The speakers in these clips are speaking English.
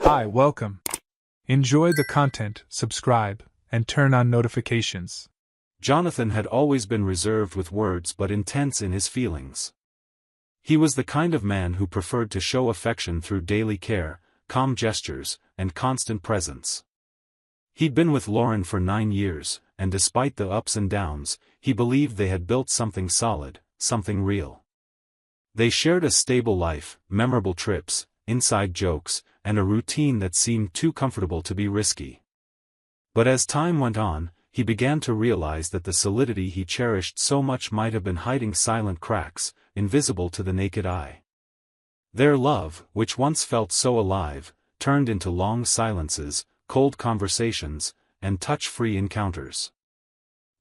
Hi, welcome. Enjoy the content, subscribe, and turn on notifications. Jonathan had always been reserved with words but intense in his feelings. He was the kind of man who preferred to show affection through daily care, calm gestures, and constant presence. He'd been with Lauren for 9 years, and despite the ups and downs, he believed they had built something solid, something real. They shared a stable life, memorable trips, inside jokes, and a routine that seemed too comfortable to be risky. But as time went on, he began to realize that the solidity he cherished so much might have been hiding silent cracks, invisible to the naked eye. Their love, which once felt so alive, turned into long silences, cold conversations, and touch-free encounters.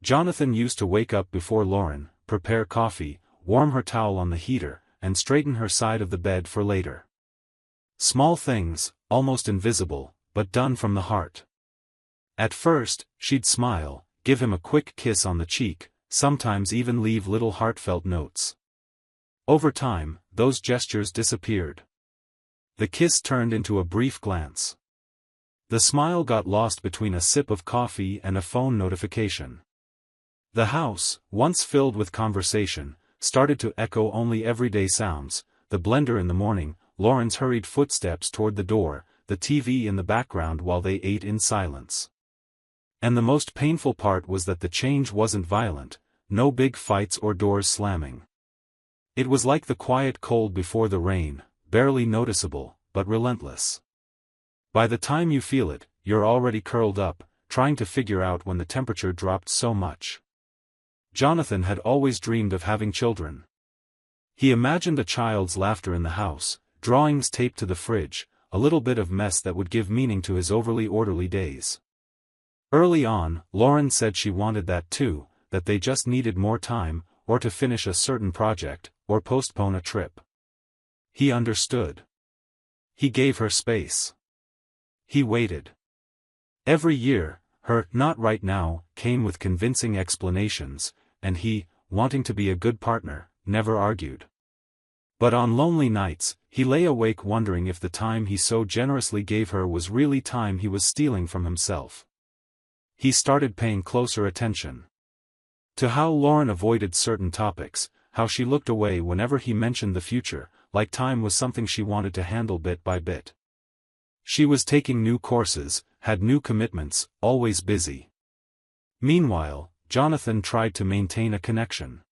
Jonathan used to wake up before Lauren, prepare coffee, warm her towel on the heater, and straighten her side of the bed for later. Small things, almost invisible, but done from the heart. At first, she'd smile, give him a quick kiss on the cheek, sometimes even leave little heartfelt notes. Over time, those gestures disappeared. The kiss turned into a brief glance. The smile got lost between a sip of coffee and a phone notification. The house, once filled with conversation, started to echo only everyday sounds: the blender in the morning, Lauren's hurried footsteps toward the door, the TV in the background while they ate in silence. And the most painful part was that the change wasn't violent, no big fights or doors slamming. It was like the quiet cold before the rain, barely noticeable, but relentless. By the time you feel it, you're already curled up, trying to figure out when the temperature dropped so much. Jonathan had always dreamed of having children. He imagined a child's laughter in the house, drawings taped to the fridge, a little bit of mess that would give meaning to his overly orderly days. Early on, Lauren said she wanted that too, that they just needed more time, or to finish a certain project, or postpone a trip. He understood. He gave her space. He waited. Every year, her "not right now" came with convincing explanations, and he, wanting to be a good partner, never argued. But on lonely nights, he lay awake wondering if the time he so generously gave her was really time he was stealing from himself. He started paying closer attention to how Lauren avoided certain topics, how she looked away whenever he mentioned the future, like time was something she wanted to handle bit by bit. She was taking new courses, had new commitments, always busy. Meanwhile, Jonathan tried to maintain a connection.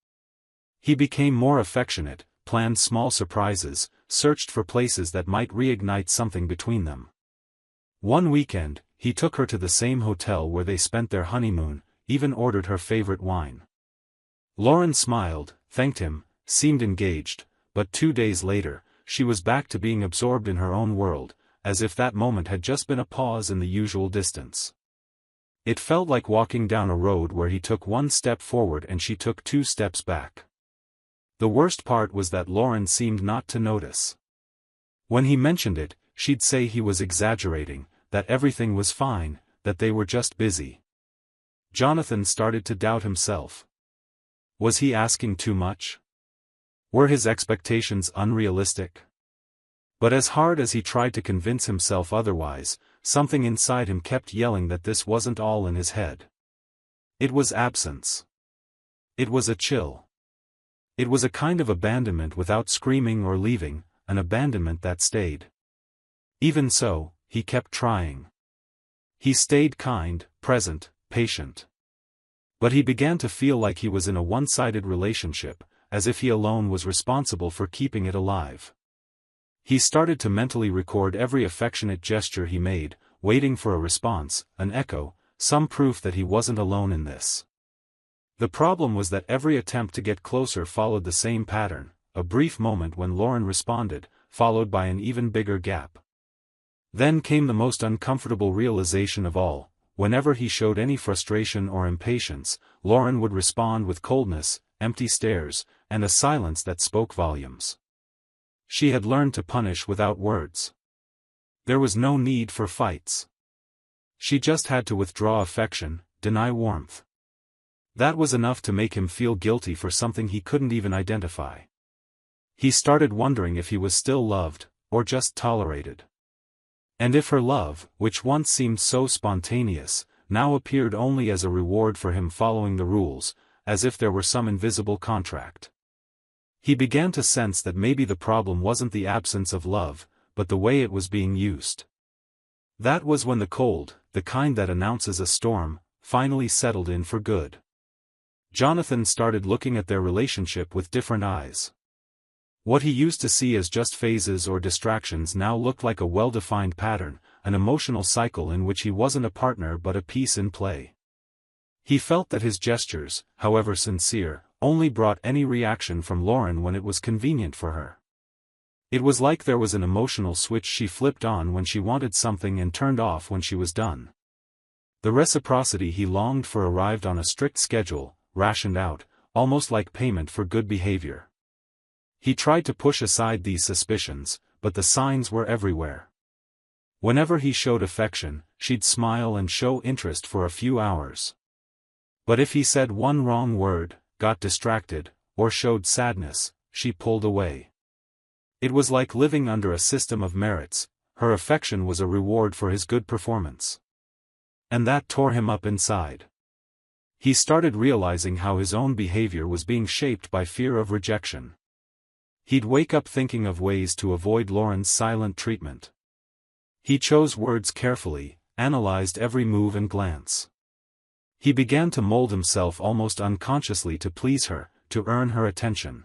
He became more affectionate, planned small surprises, searched for places that might reignite something between them. One weekend, he took her to the same hotel where they spent their honeymoon, even ordered her favorite wine. Lauren smiled, thanked him, seemed engaged, but 2 days later, she was back to being absorbed in her own world, as if that moment had just been a pause in the usual distance. It felt like walking down a road where he took 1 step forward and she took 2 steps back. The worst part was that Lauren seemed not to notice. When he mentioned it, she'd say he was exaggerating, that everything was fine, that they were just busy. Jonathan started to doubt himself. Was he asking too much? Were his expectations unrealistic? But as hard as he tried to convince himself otherwise, something inside him kept yelling that this wasn't all in his head. It was absence. It was a chill. It was a kind of abandonment without screaming or leaving, an abandonment that stayed. Even so, he kept trying. He stayed kind, present, patient. But he began to feel like he was in a one-sided relationship, as if he alone was responsible for keeping it alive. He started to mentally record every affectionate gesture he made, waiting for a response, an echo, some proof that he wasn't alone in this. The problem was that every attempt to get closer followed the same pattern: a brief moment when Lauren responded, followed by an even bigger gap. Then came the most uncomfortable realization of all: whenever he showed any frustration or impatience, Lauren would respond with coldness, empty stares, and a silence that spoke volumes. She had learned to punish without words. There was no need for fights. She just had to withdraw affection, deny warmth. That was enough to make him feel guilty for something he couldn't even identify. He started wondering if he was still loved, or just tolerated. And if her love, which once seemed so spontaneous, now appeared only as a reward for him following the rules, as if there were some invisible contract. He began to sense that maybe the problem wasn't the absence of love, but the way it was being used. That was when the cold, the kind that announces a storm, finally settled in for good. Jonathan started looking at their relationship with different eyes. What he used to see as just phases or distractions now looked like a well-defined pattern, an emotional cycle in which he wasn't a partner but a piece in play. He felt that his gestures, however sincere, only brought any reaction from Lauren when it was convenient for her. It was like there was an emotional switch she flipped on when she wanted something and turned off when she was done. The reciprocity he longed for arrived on a strict schedule, rationed out, almost like payment for good behavior. He tried to push aside these suspicions, but the signs were everywhere. Whenever he showed affection, she'd smile and show interest for a few hours. But if he said one wrong word, got distracted, or showed sadness, she pulled away. It was like living under a system of merits. Her affection was a reward for his good performance. And that tore him up inside. He started realizing how his own behavior was being shaped by fear of rejection. He'd wake up thinking of ways to avoid Lauren's silent treatment. He chose words carefully, analyzed every move and glance. He began to mold himself almost unconsciously to please her, to earn her attention.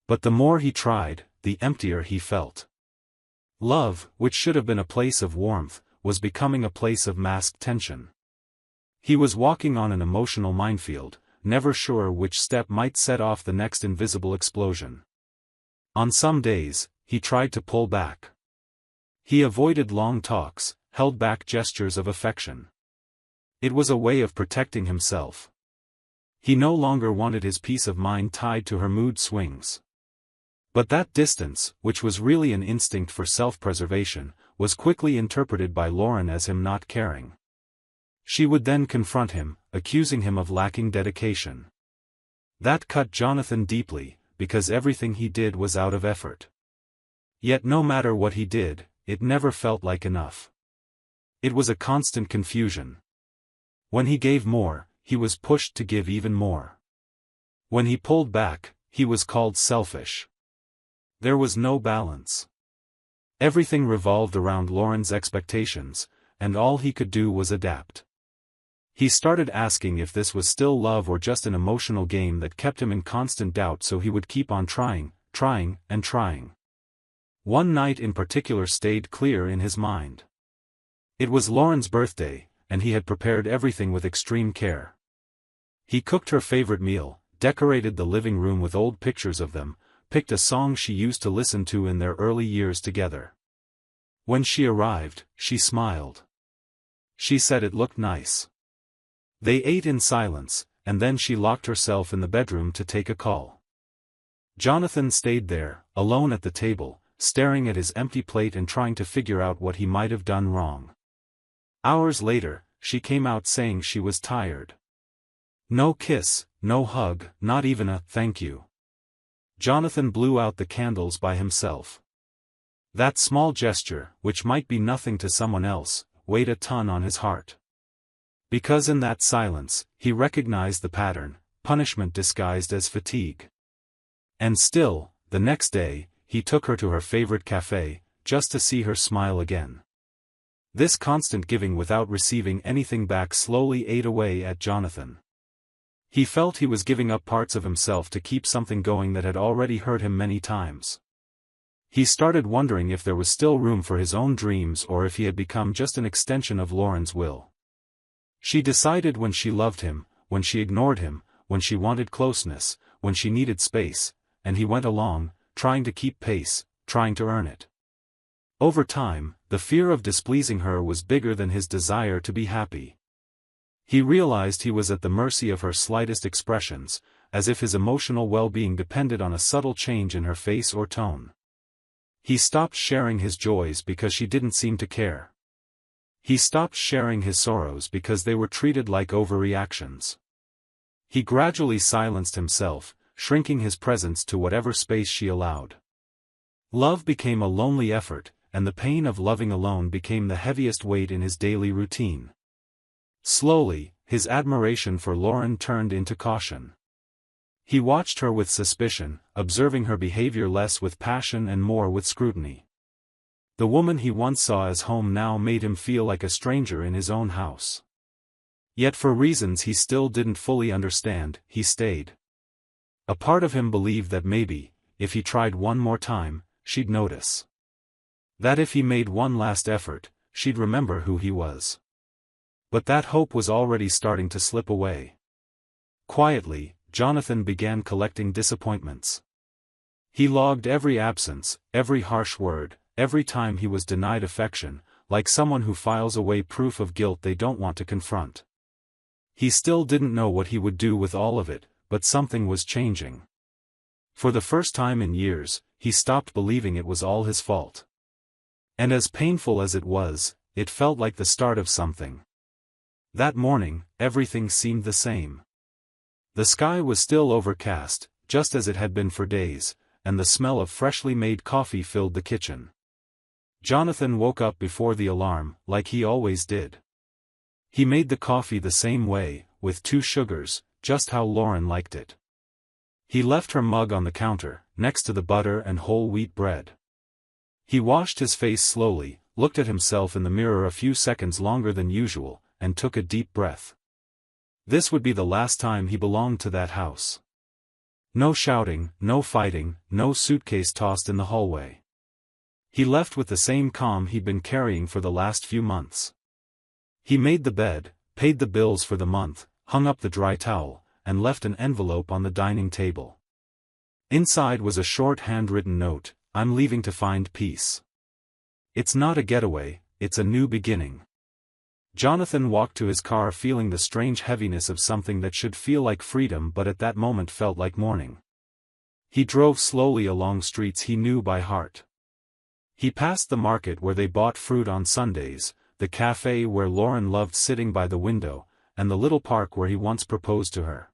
But the more he tried, the emptier he felt. Love, which should have been a place of warmth, was becoming a place of masked tension. He was walking on an emotional minefield, never sure which step might set off the next invisible explosion. On some days, he tried to pull back. He avoided long talks, held back gestures of affection. It was a way of protecting himself. He no longer wanted his peace of mind tied to her mood swings. But that distance, which was really an instinct for self-preservation, was quickly interpreted by Lauren as him not caring. She would then confront him, accusing him of lacking dedication. That cut Jonathan deeply, because everything he did was out of effort. Yet no matter what he did, it never felt like enough. It was a constant confusion. When he gave more, he was pushed to give even more. When he pulled back, he was called selfish. There was no balance. Everything revolved around Lauren's expectations, and all he could do was adapt. He started asking if this was still love or just an emotional game that kept him in constant doubt, so he would keep on trying, and trying. One night in particular stayed clear in his mind. It was Lauren's birthday, and he had prepared everything with extreme care. He cooked her favorite meal, decorated the living room with old pictures of them, picked a song she used to listen to in their early years together. When she arrived, she smiled. She said it looked nice. They ate in silence, and then she locked herself in the bedroom to take a call. Jonathan stayed there, alone at the table, staring at his empty plate and trying to figure out what he might have done wrong. Hours later, she came out saying she was tired. No kiss, no hug, not even a thank you. Jonathan blew out the candles by himself. That small gesture, which might be nothing to someone else, weighed a ton on his heart. Because in that silence, he recognized the pattern, punishment disguised as fatigue. And still, the next day, he took her to her favorite cafe, just to see her smile again. This constant giving without receiving anything back slowly ate away at Jonathan. He felt he was giving up parts of himself to keep something going that had already hurt him many times. He started wondering if there was still room for his own dreams or if he had become just an extension of Lauren's will. She decided when she loved him, when she ignored him, when she wanted closeness, when she needed space, and he went along, trying to keep pace, trying to earn it. Over time, the fear of displeasing her was bigger than his desire to be happy. He realized he was at the mercy of her slightest expressions, as if his emotional well-being depended on a subtle change in her face or tone. He stopped sharing his joys because she didn't seem to care. He stopped sharing his sorrows because they were treated like overreactions. He gradually silenced himself, shrinking his presence to whatever space she allowed. Love became a lonely effort, and the pain of loving alone became the heaviest weight in his daily routine. Slowly, his admiration for Lauren turned into caution. He watched her with suspicion, observing her behavior less with passion and more with scrutiny. The woman he once saw as home now made him feel like a stranger in his own house. Yet for reasons he still didn't fully understand, he stayed. A part of him believed that maybe, if he tried one more time, she'd notice. That if he made one last effort, she'd remember who he was. But that hope was already starting to slip away. Quietly, Jonathan began collecting disappointments. He logged every absence, every harsh word, every time he was denied affection, like someone who files away proof of guilt they don't want to confront. He still didn't know what he would do with all of it, but something was changing. For the first time in years, he stopped believing it was all his fault. And as painful as it was, it felt like the start of something. That morning, everything seemed the same. The sky was still overcast, just as it had been for days, and the smell of freshly made coffee filled the kitchen. Jonathan woke up before the alarm, like he always did. He made the coffee the same way, with 2 sugars, just how Lauren liked it. He left her mug on the counter, next to the butter and whole wheat bread. He washed his face slowly, looked at himself in the mirror a few seconds longer than usual, and took a deep breath. This would be the last time he belonged to that house. No shouting, no fighting, no suitcase tossed in the hallway. He left with the same calm he'd been carrying for the last few months. He made the bed, paid the bills for the month, hung up the dry towel, and left an envelope on the dining table. Inside was a short handwritten note, "I'm leaving to find peace. It's not a getaway, it's a new beginning." Jonathan walked to his car feeling the strange heaviness of something that should feel like freedom but at that moment felt like mourning. He drove slowly along streets he knew by heart. He passed the market where they bought fruit on Sundays, the cafe where Lauren loved sitting by the window, and the little park where he once proposed to her.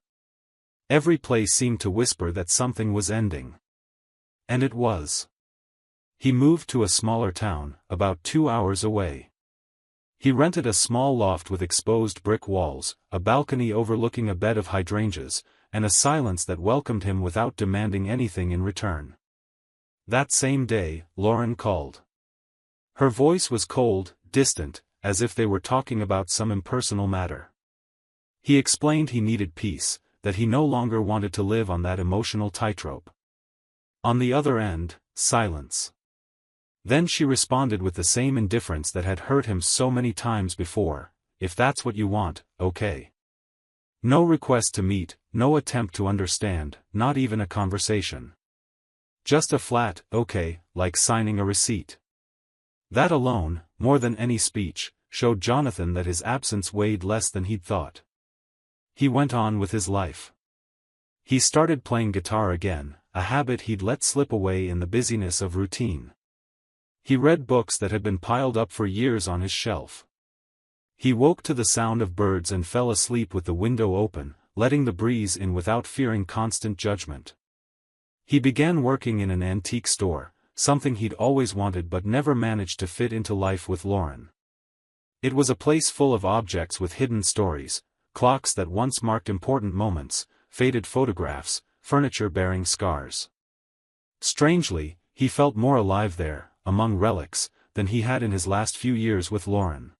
Every place seemed to whisper that something was ending. And it was. He moved to a smaller town, about 2 hours away. He rented a small loft with exposed brick walls, a balcony overlooking a bed of hydrangeas, and a silence that welcomed him without demanding anything in return. That same day, Lauren called. Her voice was cold, distant, as if they were talking about some impersonal matter. He explained he needed peace, that he no longer wanted to live on that emotional tightrope. On the other end, silence. Then she responded with the same indifference that had hurt him so many times before, "If that's what you want, okay." No request to meet, no attempt to understand, not even a conversation. Just a flat, okay, like signing a receipt. That alone, more than any speech, showed Jonathan that his absence weighed less than he'd thought. He went on with his life. He started playing guitar again, a habit he'd let slip away in the busyness of routine. He read books that had been piled up for years on his shelf. He woke to the sound of birds and fell asleep with the window open, letting the breeze in without fearing constant judgment. He began working in an antique store, something he'd always wanted but never managed to fit into life with Lauren. It was a place full of objects with hidden stories, clocks that once marked important moments, faded photographs, furniture bearing scars. Strangely, he felt more alive there, among relics, than he had in his last few years with Lauren.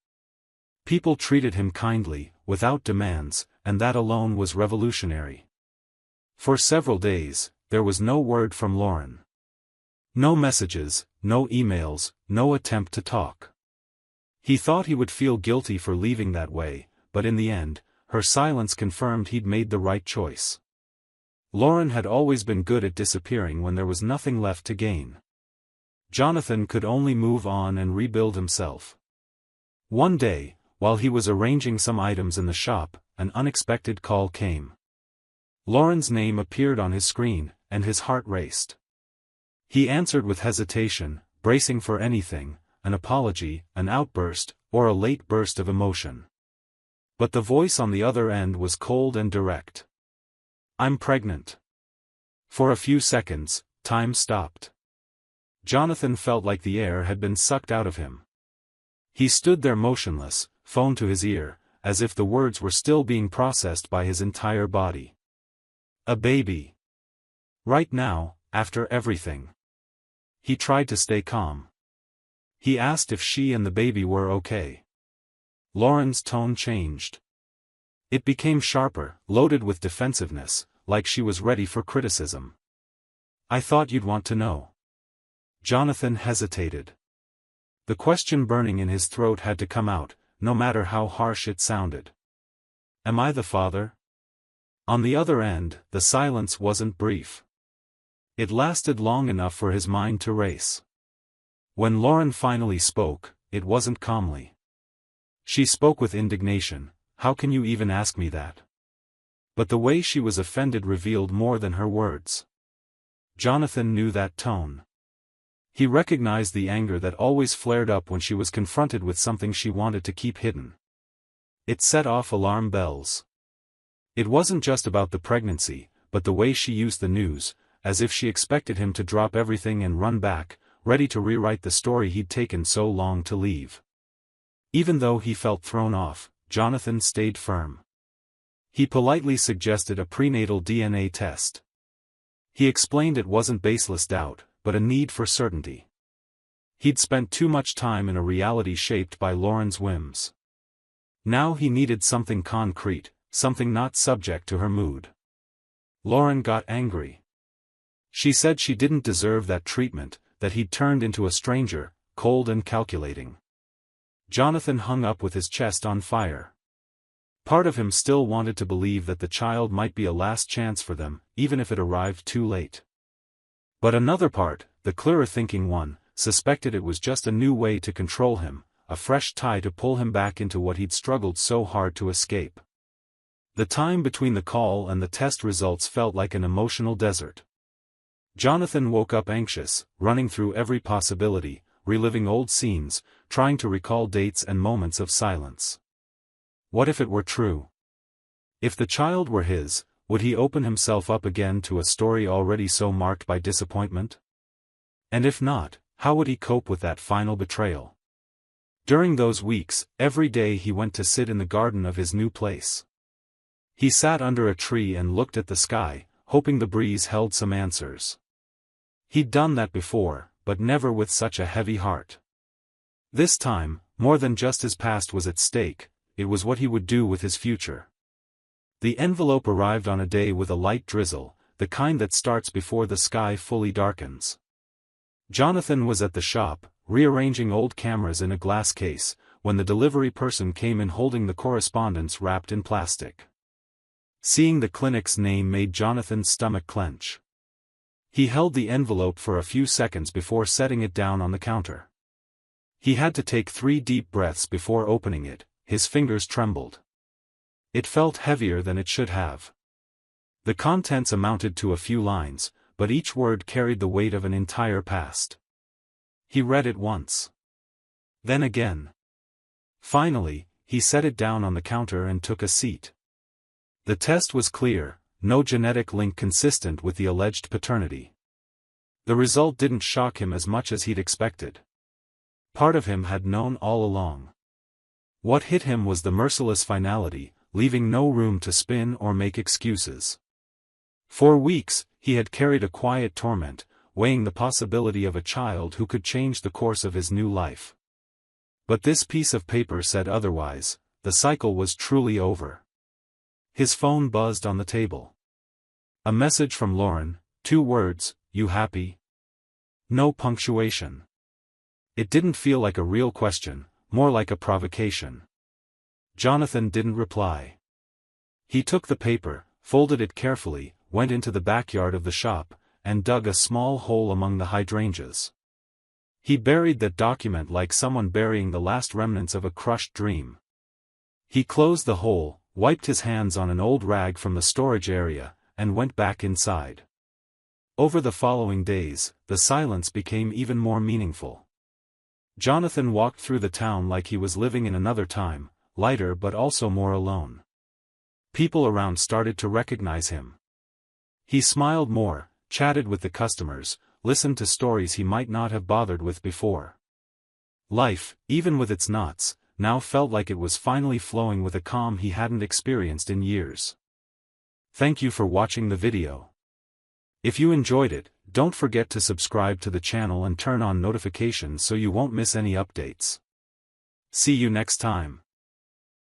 People treated him kindly, without demands, and that alone was revolutionary. For several days, there was no word from Lauren. No messages, no emails, no attempt to talk. He thought he would feel guilty for leaving that way, but in the end, her silence confirmed he'd made the right choice. Lauren had always been good at disappearing when there was nothing left to gain. Jonathan could only move on and rebuild himself. One day, while he was arranging some items in the shop, an unexpected call came. Lauren's name appeared on his screen, and his heart raced. He answered with hesitation, bracing for anything, an apology, an outburst, or a late burst of emotion. But the voice on the other end was cold and direct. "I'm pregnant." For a few seconds, time stopped. Jonathan felt like the air had been sucked out of him. He stood there motionless, phone to his ear, as if the words were still being processed by his entire body. A baby. Right now, after everything. He tried to stay calm. He asked if she and the baby were okay. Lauren's tone changed. It became sharper, loaded with defensiveness, like she was ready for criticism. I thought you'd want to know. Jonathan hesitated. The question burning in his throat had to come out, no matter how harsh it sounded. Am I the father? On the other end, the silence wasn't brief. It lasted long enough for his mind to race. When Lauren finally spoke, it wasn't calmly. She spoke with indignation. How can you even ask me that? But the way she was offended revealed more than her words. Jonathan knew that tone. He recognized the anger that always flared up when she was confronted with something she wanted to keep hidden. It set off alarm bells. It wasn't just about the pregnancy, but the way she used the news, as if she expected him to drop everything and run back, ready to rewrite the story he'd taken so long to leave. Even though he felt thrown off, Jonathan stayed firm. He politely suggested a prenatal DNA test. He explained it wasn't baseless doubt, but a need for certainty. He'd spent too much time in a reality shaped by Lauren's whims. Now he needed something concrete, something not subject to her mood. Lauren got angry. She said she didn't deserve that treatment, that he'd turned into a stranger, cold and calculating. Jonathan hung up with his chest on fire. Part of him still wanted to believe that the child might be a last chance for them, even if it arrived too late. But another part, the clearer-thinking one, suspected it was just a new way to control him, a fresh tie to pull him back into what he'd struggled so hard to escape. The time between the call and the test results felt like an emotional desert. Jonathan woke up anxious, running through every possibility, reliving old scenes, trying to recall dates and moments of silence. What if it were true? If the child were his, would he open himself up again to a story already so marked by disappointment? And if not, how would he cope with that final betrayal? During those weeks, every day he went to sit in the garden of his new place. He sat under a tree and looked at the sky, hoping the breeze held some answers. He'd done that before, but never with such a heavy heart. This time, more than just his past was at stake, it was what he would do with his future. The envelope arrived on a day with a light drizzle, the kind that starts before the sky fully darkens. Jonathan was at the shop, rearranging old cameras in a glass case, when the delivery person came in holding the correspondence wrapped in plastic. Seeing the clinic's name made Jonathan's stomach clench. He held the envelope for a few seconds before setting it down on the counter. He had to take 3 deep breaths before opening it, his fingers trembled. It felt heavier than it should have. The contents amounted to a few lines, but each word carried the weight of an entire past. He read it once. Then again. Finally, he set it down on the counter and took a seat. The test was clear, no genetic link consistent with the alleged paternity. The result didn't shock him as much as he'd expected. Part of him had known all along. What hit him was the merciless finality, leaving no room to spin or make excuses. For weeks, he had carried a quiet torment, weighing the possibility of a child who could change the course of his new life. But this piece of paper said otherwise, the cycle was truly over. His phone buzzed on the table. A message from Lauren, 2 words, "You happy?" No punctuation. It didn't feel like a real question, more like a provocation. Jonathan didn't reply. He took the paper, folded it carefully, went into the backyard of the shop, and dug a small hole among the hydrangeas. He buried that document like someone burying the last remnants of a crushed dream. He closed the hole, wiped his hands on an old rag from the storage area, and went back inside. Over the following days, the silence became even more meaningful. Jonathan walked through the town like he was living in another time, lighter but also more alone. People around started to recognize him. He smiled more, chatted with the customers, listened to stories he might not have bothered with before. Life, even with its knots, now felt like it was finally flowing with a calm he hadn't experienced in years. Thank you for watching the video. If you enjoyed it, don't forget to subscribe to the channel and turn on notifications so you won't miss any updates. See you next time.